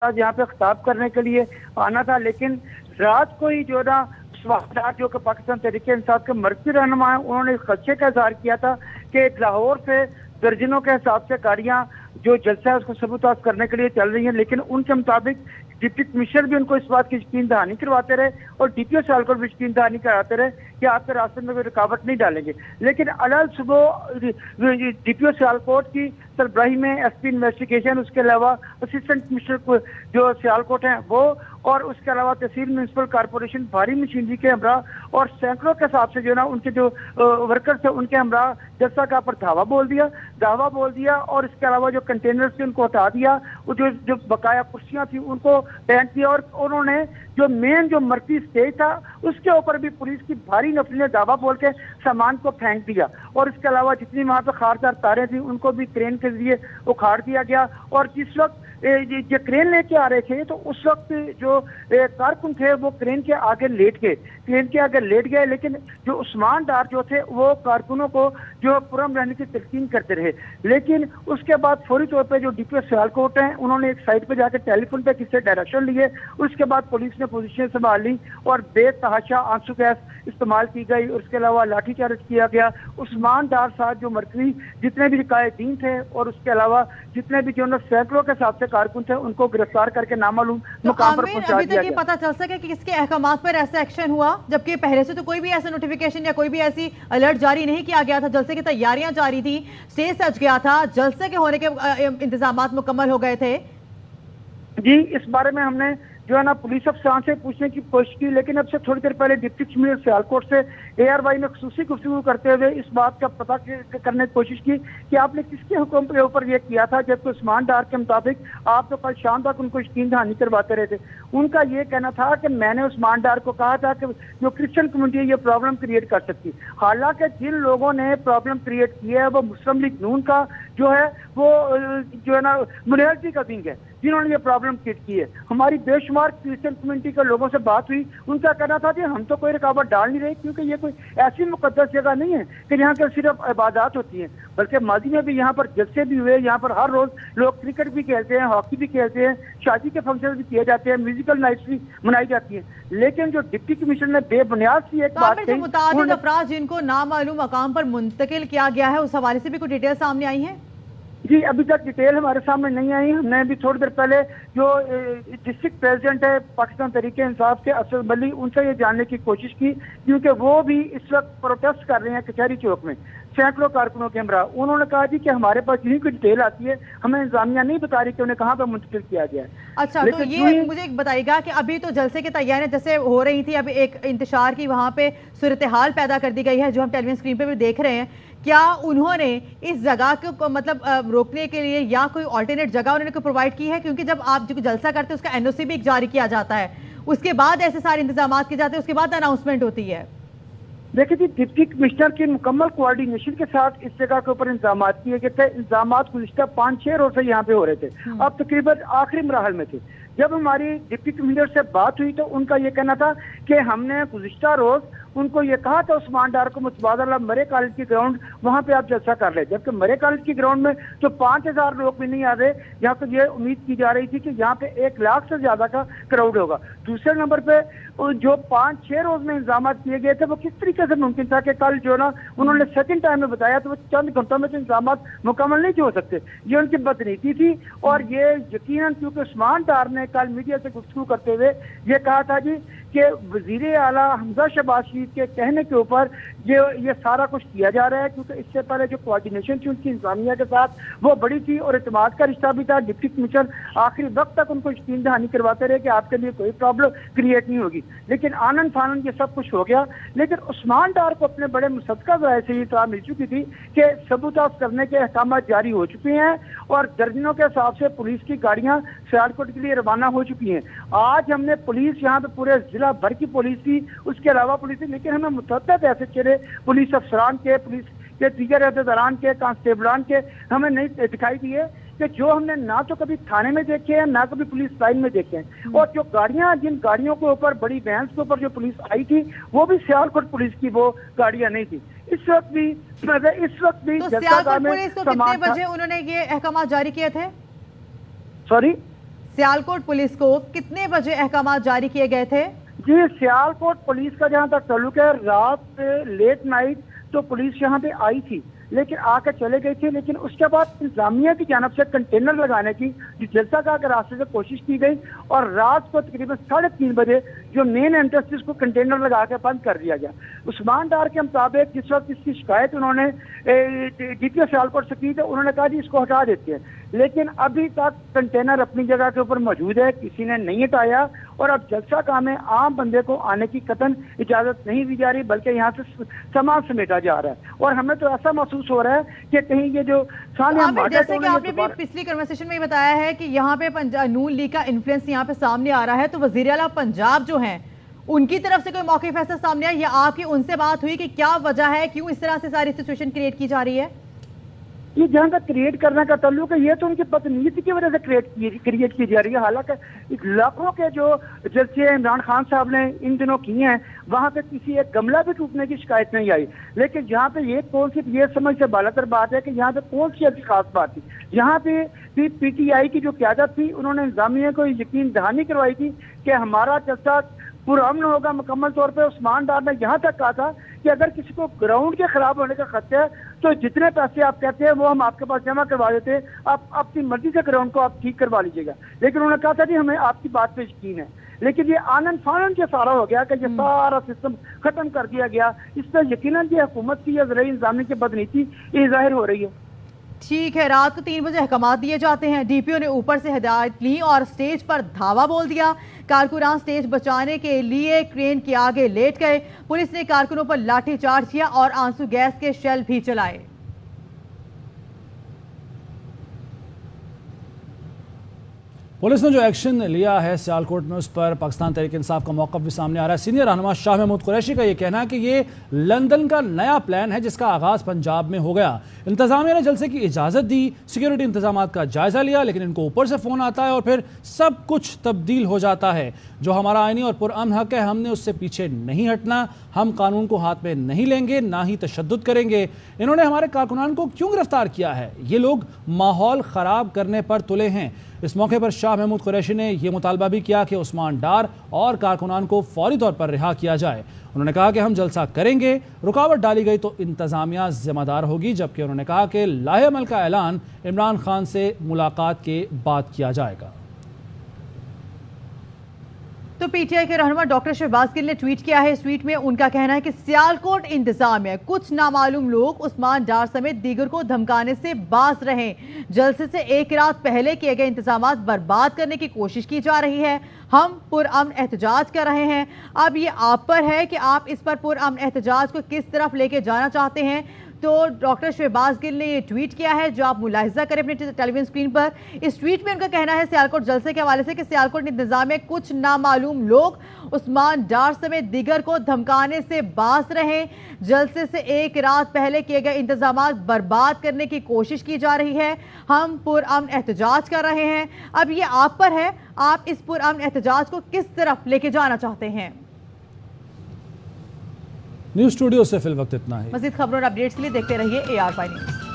यहाँ पे खिताब करने के लिए आना था, लेकिन रात को ही जो ना जो कि पाकिस्तान तहरीक इंसाफ के मरकजी रहनुमा है, उन्होंने इस खदशे का इजहार किया था कि लाहौर से दर्जनों के हिसाब से गाड़ियां जो जलसा है उसको सबूताज करने के लिए चल रही हैं, लेकिन उनके मुताबिक डिप्टी कमिश्नर भी उनको इस बात की यकीन दहानी करवाते रहे और डीपीओ सियालकोट भी यकीन दहानी कराते रहे कि आपके रास्ते में कोई रुकावट नहीं डालेंगे। लेकिन अलग सुबह डीपीओ सियालकोट की सरबराही में एसपी इन्वेस्टिगेशन, उसके अलावा असिस्टेंट कमिश्नर जो सियालकोट हैं वो, और उसके अलावा तहसील म्यूनसिपल कॉर्पोरेशन भारी मशीनरी के हमरा और सैकड़ों के हिसाब से जो ना उनके जो वर्कर्स थे उनके हमरा जलसा का पर धावा बोल दिया और इसके अलावा जो कंटेनर थे उनको हटा दिया, जो बकाया कुर्सियां थी उनको फेंक दिया, और उन्होंने जो मेन जो मरकजी स्टेज था उसके ऊपर भी पुलिस की भारी नफरी ने दावा बोल के सामान को फेंक दिया, और इसके अलावा जितनी वहां पे खारदार तारें थी उनको भी क्रेन के जरिए उखाड़ दिया गया। और जिस वक्त जो क्रेन लेके आ रहे थे तो उस वक्त जो कारकुन थे वो क्रेन के आगे लेट गए, लेकिन जो उस्मान डार जो थे वो कारकुनों को जो पुरम रहने की तलकीन करते रहे। लेकिन उसके बाद फौरी तौर पे जो डीपीओ सियालकोट हैं उन्होंने एक साइड पे जाकर टेलीफोन पे किससे डायरेक्शन लिए, उसके बाद पुलिस ने पोजीशन संभाल ली और बेतहाशा आंसू गैस इस्तेमाल की गई, और उसके अलावा लाठीचार्ज किया गया। उस्मान डार साहब जो मरकजी जितने भी कायदीन थे और उसके अलावा जितने भी जो सैकड़ों के हिसाब से कारकुन थे उनको गिरफ्तार करके नामालूम मुकाम पर पहुंचा दिया गया। पता चल सके कि किसके अहकामात पर ऐसा एक्शन हुआ, जबकि पहले से तो कोई भी ऐसा नोटिफिकेशन या कोई भी ऐसी अलर्ट जारी नहीं किया गया था। जलसे की तैयारियां जारी थी, स्टेज सज गया था, जलसे के होने के इंतजामात मुकम्मल हो गए थे। जी, इस बारे में हमने जो है ना पुलिस अफसरान से पूछने की कोशिश की, लेकिन अब से थोड़ी देर पहले डिप्टी कमिश्नर सियालकोट से ARY में खुसूसी गुफ्तगू करते हुए इस बात का पता करने की कोशिश की कि आपने किसके हुक्म के ऊपर ये किया था, जबकि उस्मान डार के मुताबिक आप तो कल शाम तक उनको यकीन दहानी करवाते रहे थे। उनका ये कहना था कि मैंने उस्मान डार को कहा था कि जो क्रिश्चियन कम्युनिटी है ये प्रॉब्लम क्रिएट कर सकती, हालांकि जिन लोगों ने प्रॉब्लम क्रिएट की है वो मुस्लिम लीग नून का जो है वो जो है ना माइनॉरिटी का विंग है जिन्होंने ये प्रॉब्लम क्रिएट की है। हमारी बेशुमार क्रिश्चियन कम्युनिटी के लोगों से बात हुई, उनका कहना था कि हम तो कोई रुकावट डाल नहीं रहे, क्योंकि ये कोई ऐसी मुकद्दस जगह नहीं है कि यहाँ के सिर्फ इबादत होती है, बल्कि माजी में भी यहाँ पर जलसे भी हुए, यहाँ पर हर रोज लोग क्रिकेट भी खेलते हैं, हॉकी भी खेलते हैं, शादी के फंक्शन भी किए जाते हैं, म्यूजिकल नाइट्स भी मनाई जाती है। लेकिन जो डिप्टी कमिश्नर ने बेबुनियाद सी एक बात कही, मुताबिक अफराद जिनको नामालूम मकाम पर मुंतकिल किया गया है उस हवाले से भी कोई डिटेल सामने आई है? जी, अभी तक डिटेल हमारे सामने नहीं आई। हमने अभी थोड़ी देर पहले जो डिस्ट्रिक्ट प्रेसिडेंट है पाकिस्तान तहरीक इंसाफ के असद मली, उनसे ये जानने की कोशिश की, क्योंकि वो भी इस वक्त प्रोटेस्ट कर रहे हैं कचहरी चौक में सैकड़ों कारकुनों के हमरा। उन्होंने कहा जी कि हमारे पास यही कोई डिटेल आती है, हमें इंतजामिया नहीं बता रही कि उन्हें कहाँ पर मुंतकिल किया गया है। अच्छा, तो ये मुझे बताइएगा कि अभी तो जलसे की तैयारियां जैसे हो रही थी, अभी एक इंतशार की वहां पे सूरत हाल पैदा कर दी गई है जो हम टेलीविजन स्क्रीन पे भी देख रहे हैं। क्या उन्होंने इस जगह को मतलब रोकने के लिए या कोई ऑल्टरनेट जगह उन्होंने को प्रोवाइड की है? क्योंकि जब आप जो जलसा करते हैं उसका NOC भी जारी किया जाता है, उसके बाद ऐसे सारे इंतजाम किए जाते हैं, उसके बाद अनाउंसमेंट होती है। देखिए जी, डिप्टी कमिश्नर की मुकम्मल कोऑर्डिनेशन के साथ इस जगह के ऊपर इंतजाम किए गए थे। इंतजाम गुज़िश्ता 5-6 रोज से यहाँ पे हो रहे थे, अब तकरीबन आखिरी मराहल में थे। जब हमारी डिप्टी कमिश्नर से बात हुई तो उनका ये कहना था कि हमने गुज़िश्ता रोज उनको ये कहा था उस्मान डार को मुतबादला मरे कॉलेज की ग्राउंड वहां पे आप जलसा कर ले, जबकि मरे कॉलेज की ग्राउंड में तो 5000 लोग भी नहीं आ रहे, यहाँ पे ये उम्मीद की जा रही थी कि यहाँ पे 1 लाख से ज्यादा का क्राउड होगा। दूसरे नंबर पे जो 5-6 रोज में इंतजाम किए गए थे वो किस तरीके से मुमकिन था कि कल जो ना उन्होंने सेकंड टाइम में बताया तो वो चंद घंटों में तो इंतजाम मुकम्मल नहीं हो सकते। ये उनकी बदनीति थी, और ये यकीनन क्योंकि उस्मान डार ने कल मीडिया से गुफ्तगू करते हुए ये कहा था जी कि वजीर आला हमजा शहबाज शरीफ के कहने के ऊपर ये सारा कुछ किया जा रहा है, क्योंकि इससे पहले जो कोऑर्डिनेशन थी उनकी इंतजामिया के साथ वो बड़ी थी और इत्मीनान का रिश्ता भी था। डिप्टी कमिश्नर आखिरी वक्त तक उनको यकीन दहानी करवाते रहे कि आपके लिए कोई प्रॉब्लम क्रिएट नहीं होगी, लेकिन आनंद फानंद ये सब कुछ हो गया। लेकिन उस्मान डार को अपने बड़े मुसद्दका ज़राए से ये इत्तला मिल चुकी थी कि सबूताज करने के अहकाम जारी हो चुके हैं और दर्जनों के हिसाब से पुलिस की गाड़ियां सियालकोट के लिए रवाना हो चुकी हैं। आज हमने पुलिस यहाँ पे पूरे जिला भर की पुलिस थी, उसके अलावा पुलिस थी, लेकिन हमें मुतअद्दिद ऐसे चेहरे पुलिस अफसरान के, पुलिस के दीगर अहदेदारान के, कांस्टेबलान के हमें नहीं दिखाई दिए कि जो हमने ना तो कभी थाने में देखे हैं ना कभी पुलिस लाइन में देखे हैं। और जो गाड़ियां, जिन गाड़ियों के ऊपर, बड़ी वैन्स के ऊपर जो पुलिस आई थी वो भी सियालकोट पुलिस की वो गाड़ियां नहीं थी। इस वक्त भी तो सियालकोट पुलिस को कितने बजे उन्होंने ये अहकाम जारी किए थे? सॉरी, सियालकोट पुलिस को कितने बजे अहकाम जारी किए गए थे? जी, सियालकोट पुलिस का जहाँ तक ताल्लुक है, रात लेट नाइट तो पुलिस यहाँ पे आई थी, लेकिन आकर चले गई थी। लेकिन उसके बाद इंतजामिया की जानब से कंटेनर लगाने की जो जलसा गाह के रास्ते से कोशिश की गई और रात को तकरीबन 3:30 बजे जो मेन एंट्रेंस उसको कंटेनर लगा के बंद कर दिया गया। उस्मान डार के मुताबिक जिस वक्त इसकी शिकायत उन्होंने DPO सियालकोट से की तो उन्होंने कहा जी इसको हटा देते हैं, लेकिन अभी तक कंटेनर अपनी जगह के ऊपर मौजूद है, किसी ने नहीं हटाया। और अब जलसा गाह में आम बंदे को आने की कतन इजाजत नहीं दी जा रही, बल्कि यहाँ से सामान समेटा जा रहा है। और हमें तो ऐसा महसूस हो रहा है कि कहीं ये जो जैसे कि आपने भी पिछली कन्वर्सेशन में ही बताया है कि यहाँ पे नून लीग का इन्फ्लुएंस यहाँ पे सामने आ रहा है, तो वजीर आला पंजाब जो हैं उनकी तरफ से कोई मौके फैसला सामने आया या आपकी उनसे बात हुई कि क्या वजह है, क्यों इस तरह से सारी सिचुएशन क्रिएट की जा रही है? ये जहाँ तक क्रिएट करने का ताल्लुक है, ये तो उनकी बदनीयती की वजह से क्रिएट की जा रही है। हालांकि लाखों के जो जलसे इमरान खान साहब ने इन दिनों किए हैं, वहाँ पे किसी एक गमला भी टूटने की शिकायत नहीं आई। लेकिन यहाँ पे ये कौन सी ये समझ से बालातर बात है कि यहाँ पे कौन सी ऐसी खास बात थी? यहाँ पे PTI की जो क़यादत थी, उन्होंने इंतजामिया को यकीन दहानी करवाई थी कि हमारा जलसा पुरअमन होगा मुकम्मल तौर पे। उस्मान डार ने यहाँ तक कहा था कि अगर किसी को ग्राउंड के खराब होने का खतरा है तो जितने पैसे आप कहते हैं वो हम आपके पास जमा करवा देते हैं, आप अपनी मर्जी से ग्राउंड को आप ठीक करवा लीजिएगा। लेकिन उन्होंने कहा था जी हमें आपकी बात पे यकीन है। लेकिन ये आनंद फानन के सारा हो गया कि ये सारा सिस्टम खत्म कर दिया गया। इस पर यकीनन ये हुकूमत की या ज़राई इंतजामिया की बदनीति ये जाहिर हो रही है। ठीक है, रात को 3 बजे अहकाम दिए जाते हैं, DPO ने ऊपर से हिदायत ली और स्टेज पर धावा बोल दिया। कारकुनान स्टेज बचाने के लिए क्रेन के आगे लेट गए। पुलिस ने कारकुनों पर लाठी चार्ज किया और आंसू गैस के शेल भी चलाए। पुलिस ने जो एक्शन लिया है सियालकोट में, उस पर पाकिस्तान तहरीक इंसाफ का मौक़िफ़ भी सामने आ रहा है। सीनियर रहनुमा शाह महमूद कुरैशी का ये कहना है कि ये लंदन का नया प्लान है जिसका आगाज़ पंजाब में हो गया। इंतज़ामिया ने जलसे की इजाज़त दी, सिक्योरिटी इंतजामात का जायज़ा लिया, लेकिन इनको ऊपर से फ़ोन आता है और फिर सब कुछ तब्दील हो जाता है। जो हमारा आईनी और पुरअमन हक है, हमने उससे पीछे नहीं हटना, हम कानून को हाथ में नहीं लेंगे, ना ही तशद्दुद करेंगे। इन्होंने हमारे कारकुनान को क्यों गिरफ्तार किया है? ये लोग माहौल ख़राब करने पर तुले हैं। इस मौके पर शाह महमूद कुरैशी ने यह मुतालबा भी किया कि उस्मान डार और कारकुनान को फौरी तौर पर रिहा किया जाए। उन्होंने कहा कि हम जलसा करेंगे, रुकावट डाली गई तो इंतज़ामिया ज़िम्मेदार होगी। जबकि उन्होंने कहा कि लाहे अमल का ऐलान इमरान खान से मुलाकात के बाद किया जाएगा। तो PTI के रहनुमा डॉक्टर शहबाज गिल ने ट्वीट किया है। इस ट्वीट में उनका कहना है कि सियालकोट इंतजामिया कुछ नामालूम लोग उस्मान डार समेत दीगर को धमकाने से बाज रहे। जलसे से एक रात पहले किए गए इंतजामात बर्बाद करने की कोशिश की जा रही है। हम पुरअमन एहतजाज कर रहे हैं। अब ये आप पर है कि आप इस पर पुरअमन एहतजाज को किस तरफ लेके जाना चाहते हैं। तो डॉक्टर शहबाज गिल ने ये ट्वीट किया है जो आप मुलाहिजा करें अपने टेलीविजन स्क्रीन पर। इस ट्वीट में उनका कहना है सियालकोट जलसे के हवाले से कि सियालकोट इंतजाम में कुछ नामालूम लोग उस्मान डार समेत दीगर को धमकाने से बाज रहे। जलसे से एक रात पहले किए गए इंतजामात बर्बाद करने की कोशिश की जा रही है। हम पुरअमन एहतजाज कर रहे हैं। अब ये आप पर है, आप इस पुरअमन एहतजाज को किस तरफ लेके जाना चाहते हैं। न्यूज़ स्टूडियो से फिल वक्त इतना है। मज़ीद खबरों और अपडेट्स के लिए देखते रहिए AR5 न्यूज़।